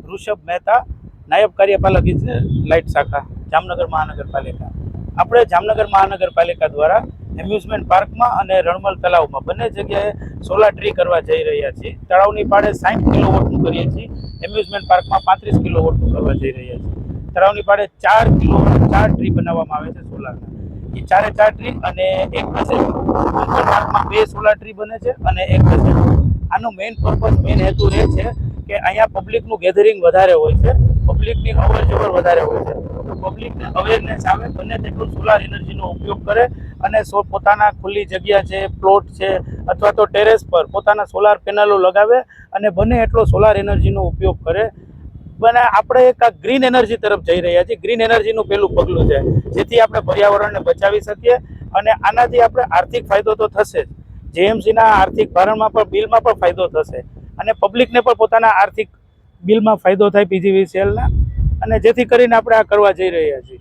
ऋषभ मेहता, नायब कार्यपालक लाइट शाखा, जामनगर महानगरपालिका। આપણે જામનગર મહાનગરપાલિકા દ્વારા એમ્યુઝમેન્ટ પાર્કમાં અને રણમલ તળાવમાં બંને જગ્યાએ સોલાર ટ્રી કરવા જઈ રહ્યા છીએ। તળાવની પાળે 60 કિલોવોટનું કરીએ છીએ, એમ્યુઝમેન્ટ પાર્કમાં 35 કિલોવોટનું કરવા જઈ રહ્યા છીએ। તળાવની પાળે 4 ટ્રી બનાવવામાં આવે છે સોલારના। એ 4 ટ્રી અને એક પાર્કમાં 2 સોલાર ટ્રી બને છે અને એક આનો મેઇન પર્પઝ મેઇન હેતુ એ છે કે અહીંયા પબ્લિકનું ગેધરિંગ વધારે હોય છે, પબ્લિકની અવર જવર વધારે હોય છે, તો પબ્લિકને અવેરનેસ આવે, બને તેટલું સોલાર એનર્જીનો ઉપયોગ કરે અને પોતાના ખુલ્લી જગ્યા છે, પ્લોટ છે અથવા તો ટેરેસ પર પોતાના સોલાર પેનલો લગાવે અને બને એટલો સોલાર એનર્જીનો ઉપયોગ કરે। બને આપણે એક ગ્રીન એનર્જી તરફ જઈ રહ્યા છીએ। ગ્રીન એનર્જીનું પહેલું પગલું છે, જેથી આપણે પર્યાવરણને બચાવી શકીએ અને આનાથી આપણે આર્થિક ફાયદો તો થશે જ, જેએમસીના આર્થિક ભારણમાં પણ બિલમાં પણ ફાયદો થશે અને પબ્લિકને પણ પોતાના આર્થિક બિલમાં ફાયદો થાય પીજીવીસીએલના, અને જેથી કરીને આપણે આ કરવા જઈ રહ્યા છીએ।